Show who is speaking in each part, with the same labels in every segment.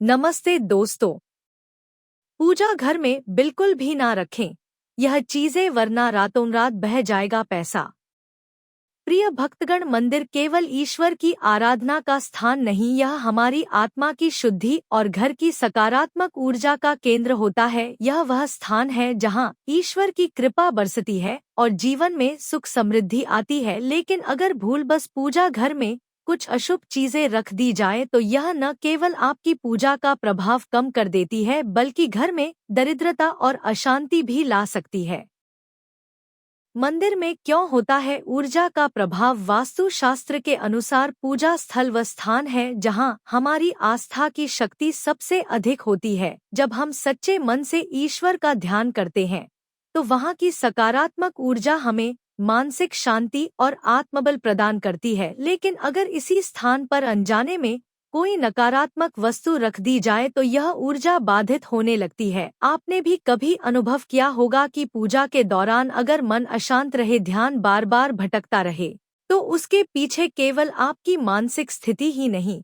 Speaker 1: नमस्ते दोस्तों। पूजा घर में बिल्कुल भी ना रखें यह चीजें, वरना रातों रात बह जाएगा पैसा। प्रिय भक्तगण, मंदिर केवल ईश्वर की आराधना का स्थान नहीं, यह हमारी आत्मा की शुद्धि और घर की सकारात्मक ऊर्जा का केंद्र होता है। यह वह स्थान है जहां ईश्वर की कृपा बरसती है और जीवन में सुख समृद्धि आती है। लेकिन अगर भूलवश पूजा घर में कुछ अशुभ चीजें रख दी जाए तो यह न केवल आपकी पूजा का प्रभाव कम कर देती है, बल्कि घर में दरिद्रता और अशांति भी ला सकती है। मंदिर में क्यों होता है ऊर्जा का प्रभाव? वास्तु शास्त्र के अनुसार पूजा स्थल वह स्थान है जहां हमारी आस्था की शक्ति सबसे अधिक होती है। जब हम सच्चे मन से ईश्वर का ध्यान करते हैं तो वहां की सकारात्मक ऊर्जा हमें मानसिक शांति और आत्मबल प्रदान करती है। लेकिन अगर इसी स्थान पर अनजाने में कोई नकारात्मक वस्तु रख दी जाए तो यह ऊर्जा बाधित होने लगती है। आपने भी कभी अनुभव किया होगा कि पूजा के दौरान अगर मन अशांत रहे, ध्यान बार बार भटकता रहे, तो उसके पीछे केवल आपकी मानसिक स्थिति ही नहीं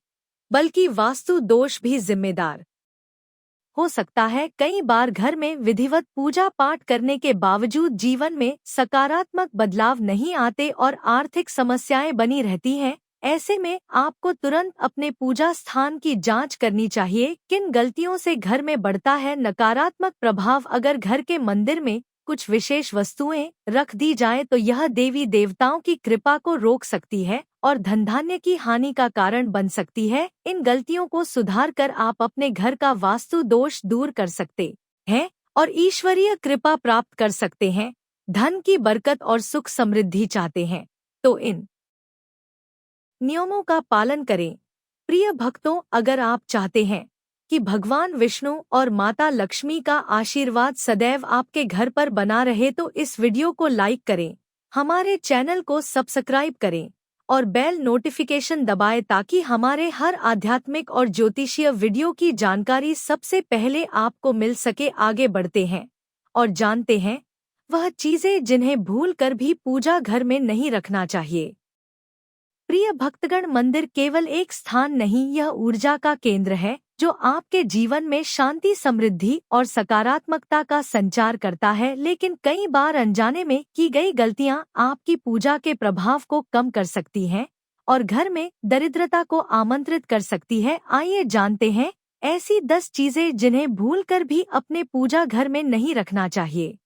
Speaker 1: बल्कि वास्तु दोष भी जिम्मेदार हो सकता है। कई बार घर में विधिवत पूजा पाठ करने के बावजूद जीवन में सकारात्मक बदलाव नहीं आते और आर्थिक समस्याएं बनी रहती हैं। ऐसे में आपको तुरंत अपने पूजा स्थान की जांच करनी चाहिए। किन गलतियों से घर में बढ़ता है नकारात्मक प्रभाव? अगर घर के मंदिर में कुछ विशेष वस्तुएं रख दी जाएं तो यह देवी देवताओं की कृपा को रोक सकती है और धन धान्य की हानि का कारण बन सकती है। इन गलतियों को सुधार कर आप अपने घर का वास्तु दोष दूर कर सकते हैं और ईश्वरीय कृपा प्राप्त कर सकते हैं। धन की बरकत और सुख समृद्धि चाहते हैं तो इन नियमों का पालन करें। प्रिय भक्तों, अगर आप चाहते हैं कि भगवान विष्णु और माता लक्ष्मी का आशीर्वाद सदैव आपके घर पर बना रहे तो इस वीडियो को लाइक करें, हमारे चैनल को सब्सक्राइब करें और बेल नोटिफिकेशन दबाएं ताकि हमारे हर आध्यात्मिक और ज्योतिषीय वीडियो की जानकारी सबसे पहले आपको मिल सके। आगे बढ़ते हैं और जानते हैं वह चीजें जिन्हें भूल कर भी पूजा घर में नहीं रखना चाहिए। प्रिय भक्तगण, मंदिर केवल एक स्थान नहीं, यह ऊर्जा का केंद्र है जो आपके जीवन में शांति, समृद्धि और सकारात्मकता का संचार करता है। लेकिन कई बार अनजाने में की गई गलतियां आपकी पूजा के प्रभाव को कम कर सकती हैं और घर में दरिद्रता को आमंत्रित कर सकती है। आइए जानते हैं ऐसी 10 चीजें जिन्हें भूलकर भी अपने पूजा घर में नहीं रखना चाहिए।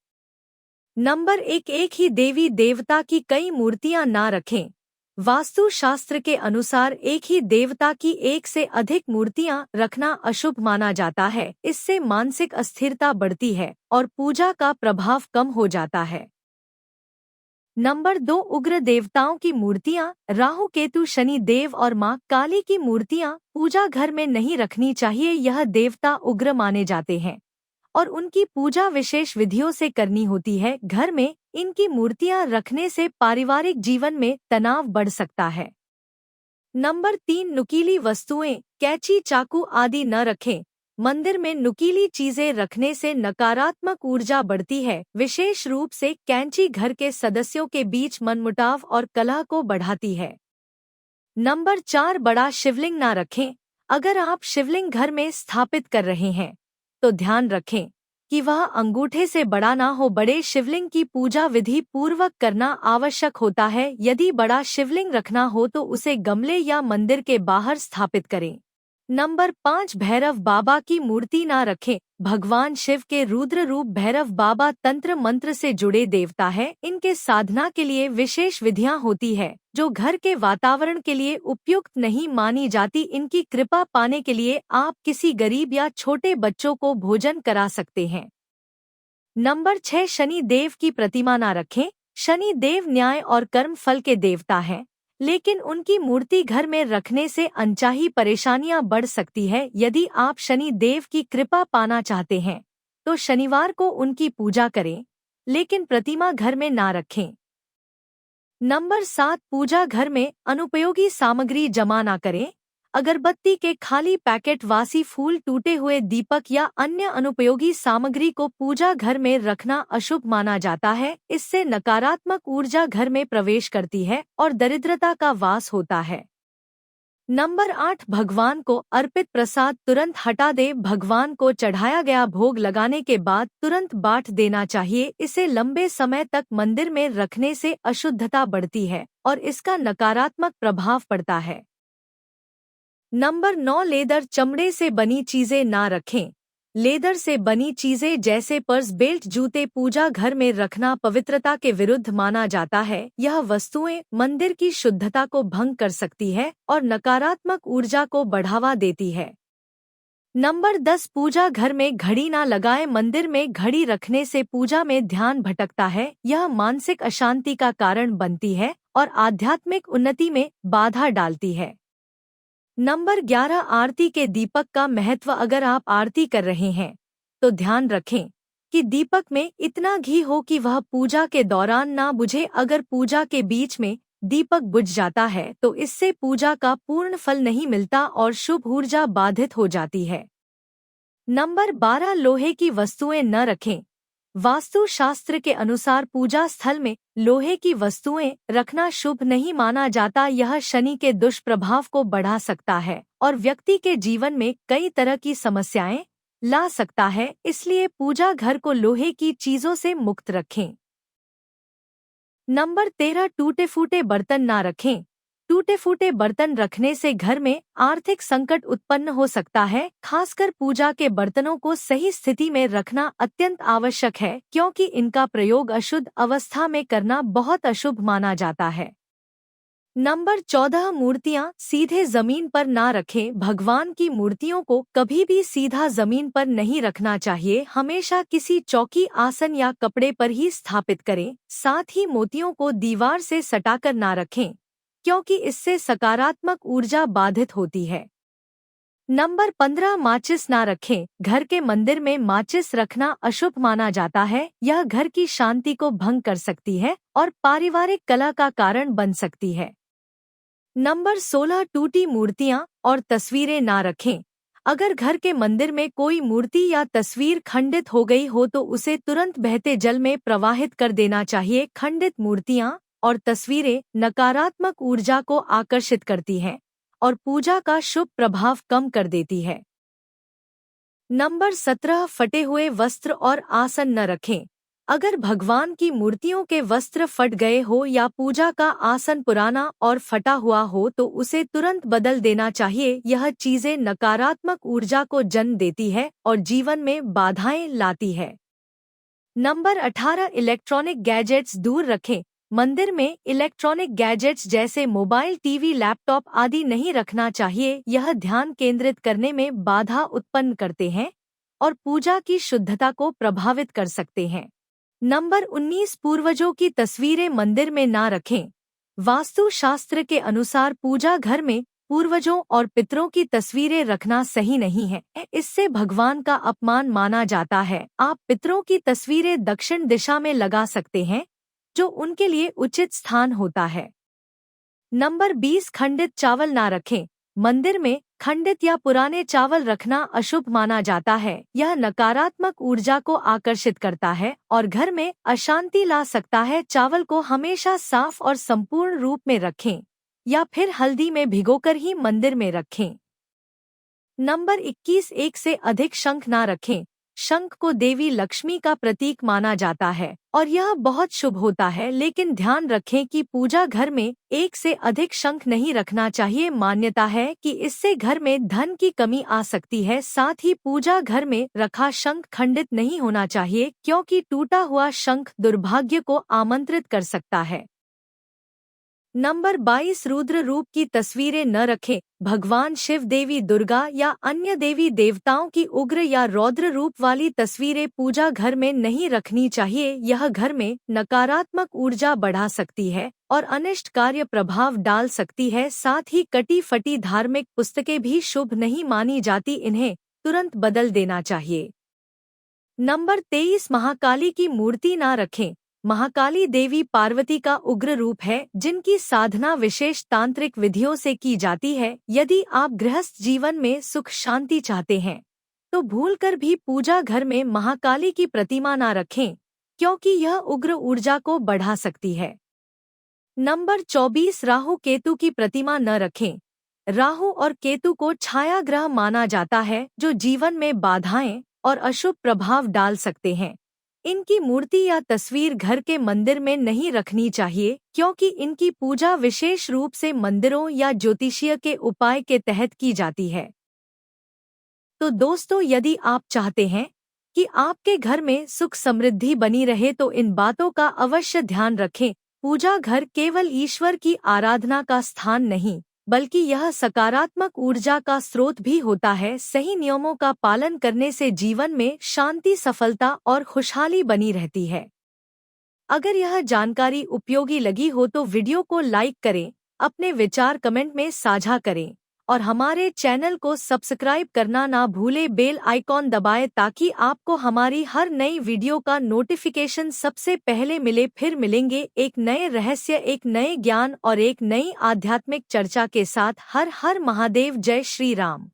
Speaker 1: नंबर 1, एक ही देवी देवता की कई मूर्तियां ना रखें। वास्तु शास्त्र के अनुसार एक ही देवता की एक से अधिक मूर्तियां रखना अशुभ माना जाता है। इससे मानसिक अस्थिरता बढ़ती है और पूजा का प्रभाव कम हो जाता है। नंबर 2, उग्र देवताओं की मूर्तियां, राहु केतु, शनि देव और मां काली की मूर्तियां पूजा घर में नहीं रखनी चाहिए। यह देवता उग्र माने जाते हैं और उनकी पूजा विशेष विधियों से करनी होती है। घर में इनकी मूर्तियां रखने से पारिवारिक जीवन में तनाव बढ़ सकता है। नंबर 3, नुकीली वस्तुएं, कैंची, चाकू आदि न रखें। मंदिर में नुकीली चीजें रखने से नकारात्मक ऊर्जा बढ़ती है। विशेष रूप से कैंची घर के सदस्यों के बीच मनमुटाव और कलह को बढ़ाती है। नंबर 4, बड़ा शिवलिंग न रखें। अगर आप शिवलिंग घर में स्थापित कर रहे हैं तो ध्यान रखें कि वह अंगूठे से बड़ा ना हो। बड़े शिवलिंग की पूजा विधि पूर्वक करना आवश्यक होता है। यदि बड़ा शिवलिंग रखना हो तो उसे गमले या मंदिर के बाहर स्थापित करें। नंबर 5, भैरव बाबा की मूर्ति ना रखें। भगवान शिव के रुद्र रूप भैरव बाबा तंत्र मंत्र से जुड़े देवता है। इनके साधना के लिए विशेष विधियां होती है जो घर के वातावरण के लिए उपयुक्त नहीं मानी जाती। इनकी कृपा पाने के लिए आप किसी गरीब या छोटे बच्चों को भोजन करा सकते हैं। नंबर 6, शनि देव की प्रतिमा ना रखें। शनि देव न्याय और कर्म फल के देवता हैं, लेकिन उनकी मूर्ति घर में रखने से अनचाही परेशानियां बढ़ सकती है। यदि आप शनि देव की कृपा पाना चाहते हैं तो शनिवार को उनकी पूजा करें, लेकिन प्रतिमा घर में ना रखें। नंबर 7, पूजा घर में अनुपयोगी सामग्री जमा ना करें। अगरबत्ती के खाली पैकेट, वासी फूल, टूटे हुए दीपक या अन्य अनुपयोगी सामग्री को पूजा घर में रखना अशुभ माना जाता है। इससे नकारात्मक ऊर्जा घर में प्रवेश करती है और दरिद्रता का वास होता है। नंबर 8, भगवान को अर्पित प्रसाद तुरंत हटा दे। भगवान को चढ़ाया गया भोग लगाने के बाद तुरंत बांट देना चाहिए। इसे लंबे समय तक मंदिर में रखने से अशुद्धता बढ़ती है और इसका नकारात्मक प्रभाव पड़ता है। नंबर 9, लेदर चमड़े से बनी चीजें ना रखें। लेदर से बनी चीजें जैसे पर्स, बेल्ट, जूते पूजा घर में रखना पवित्रता के विरुद्ध माना जाता है। यह वस्तुएं मंदिर की शुद्धता को भंग कर सकती है और नकारात्मक ऊर्जा को बढ़ावा देती है। नंबर 10, पूजा घर में घड़ी ना लगाएं। मंदिर में घड़ी रखने से पूजा में ध्यान भटकता है। यह मानसिक अशांति का कारण बनती है और आध्यात्मिक उन्नति में बाधा डालती है। नंबर 11, आरती के दीपक का महत्व। अगर आप आरती कर रहे हैं तो ध्यान रखें कि दीपक में इतना घी हो कि वह पूजा के दौरान ना बुझे। अगर पूजा के बीच में दीपक बुझ जाता है तो इससे पूजा का पूर्ण फल नहीं मिलता और शुभ ऊर्जा बाधित हो जाती है। नंबर 12, लोहे की वस्तुएं न रखें। वास्तु शास्त्र के अनुसार पूजा स्थल में लोहे की वस्तुएं रखना शुभ नहीं माना जाता। यह शनि के दुष्प्रभाव को बढ़ा सकता है और व्यक्ति के जीवन में कई तरह की समस्याएं ला सकता है। इसलिए पूजा घर को लोहे की चीजों से मुक्त रखें। नंबर 13, टूटे फूटे बर्तन ना रखें। टूटे फूटे बर्तन रखने से घर में आर्थिक संकट उत्पन्न हो सकता है। खासकर पूजा के बर्तनों को सही स्थिति में रखना अत्यंत आवश्यक है, क्योंकि इनका प्रयोग अशुद्ध अवस्था में करना बहुत अशुभ माना जाता है। नंबर 14, मूर्तियां सीधे जमीन पर ना रखें। भगवान की मूर्तियों को कभी भी सीधा जमीन पर नहीं रखना चाहिए। हमेशा किसी चौकी, आसन या कपड़े पर ही स्थापित करें। साथ ही मोतियों को दीवार से सटाकर ना रखें, क्योंकि इससे सकारात्मक ऊर्जा बाधित होती है। नंबर 15, माचिस ना रखें। घर के मंदिर में माचिस रखना अशुभ माना जाता है। यह घर की शांति को भंग कर सकती है और पारिवारिक कलह का कारण बन सकती है। नंबर 16, टूटी मूर्तियां और तस्वीरें ना रखें। अगर घर के मंदिर में कोई मूर्ति या तस्वीर खंडित हो गई हो तो उसे तुरंत बहते जल में प्रवाहित कर देना चाहिए। खंडित मूर्तियां और तस्वीरें नकारात्मक ऊर्जा को आकर्षित करती हैं और पूजा का शुभ प्रभाव कम कर देती है। नंबर 17, फटे हुए वस्त्र और आसन न रखें। अगर भगवान की मूर्तियों के वस्त्र फट गए हो या पूजा का आसन पुराना और फटा हुआ हो तो उसे तुरंत बदल देना चाहिए। यह चीजें नकारात्मक ऊर्जा को जन्म देती है और जीवन में बाधाएं लाती है। नंबर 18, इलेक्ट्रॉनिक गैजेट्स दूर रखें। मंदिर में इलेक्ट्रॉनिक गैजेट्स जैसे मोबाइल, टीवी, लैपटॉप आदि नहीं रखना चाहिए। यह ध्यान केंद्रित करने में बाधा उत्पन्न करते हैं और पूजा की शुद्धता को प्रभावित कर सकते हैं। नंबर 19, पूर्वजों की तस्वीरें मंदिर में ना रखें। वास्तु शास्त्र के अनुसार पूजा घर में पूर्वजों और पितरों की तस्वीरें रखना सही नहीं है। इससे भगवान का अपमान माना जाता है। आप पितरों की तस्वीरें दक्षिण दिशा में लगा सकते हैं, जो उनके लिए उचित स्थान होता है। नंबर 20, खंडित चावल ना रखें। मंदिर में खंडित या पुराने चावल रखना अशुभ माना जाता है। यह नकारात्मक ऊर्जा को आकर्षित करता है और घर में अशांति ला सकता है। चावल को हमेशा साफ और संपूर्ण रूप में रखें या फिर हल्दी में भिगोकर ही मंदिर में रखें। नंबर 21, एक से अधिक शंख ना रखें। शंख को देवी लक्ष्मी का प्रतीक माना जाता है और यह बहुत शुभ होता है, लेकिन ध्यान रखें कि पूजा घर में एक से अधिक शंख नहीं रखना चाहिए। मान्यता है कि इससे घर में धन की कमी आ सकती है। साथ ही पूजा घर में रखा शंख खंडित नहीं होना चाहिए, क्योंकि टूटा हुआ शंख दुर्भाग्य को आमंत्रित कर सकता है। नंबर 22, रुद्र रूप की तस्वीरें न रखें। भगवान शिव, देवी दुर्गा या अन्य देवी देवताओं की उग्र या रौद्र रूप वाली तस्वीरें पूजा घर में नहीं रखनी चाहिए। यह घर में नकारात्मक ऊर्जा बढ़ा सकती है और अनिष्ट कार्य प्रभाव डाल सकती है। साथ ही कटी फटी धार्मिक पुस्तकें भी शुभ नहीं मानी जाती, इन्हें तुरंत बदल देना चाहिए। नंबर 23, महाकाली की मूर्ति ना रखें। महाकाली देवी पार्वती का उग्र रूप है, जिनकी साधना विशेष तांत्रिक विधियों से की जाती है। यदि आप गृहस्थ जीवन में सुख शांति चाहते हैं तो भूलकर भी पूजा घर में महाकाली की प्रतिमा ना रखें, क्योंकि यह उग्र ऊर्जा को बढ़ा सकती है। नंबर 24, राहु केतु की प्रतिमा न रखें। राहु और केतु को छाया ग्रह माना जाता है जो जीवन में बाधाएं और अशुभ प्रभाव डाल सकते हैं। इनकी मूर्ति या तस्वीर घर के मंदिर में नहीं रखनी चाहिए क्योंकि इनकी पूजा विशेष रूप से मंदिरों या ज्योतिषीय के उपाय के तहत की जाती है। तो दोस्तों, यदि आप चाहते हैं कि आपके घर में सुख समृद्धि बनी रहे तो इन बातों का अवश्य ध्यान रखें। पूजा घर केवल ईश्वर की आराधना का स्थान नहीं, बल्कि यह सकारात्मक ऊर्जा का स्रोत भी होता है। सही नियमों का पालन करने से जीवन में शांति, सफलता और खुशहाली बनी रहती है। अगर यह जानकारी उपयोगी लगी हो तो वीडियो को लाइक करें, अपने विचार कमेंट में साझा करें और हमारे चैनल को सब्सक्राइब करना ना भूलें। बेल आइकॉन दबाएं ताकि आपको हमारी हर नई वीडियो का नोटिफिकेशन सबसे पहले मिले। फिर मिलेंगे एक नए रहस्य, एक नए ज्ञान और एक नई आध्यात्मिक चर्चा के साथ। हर हर महादेव, जय श्री राम।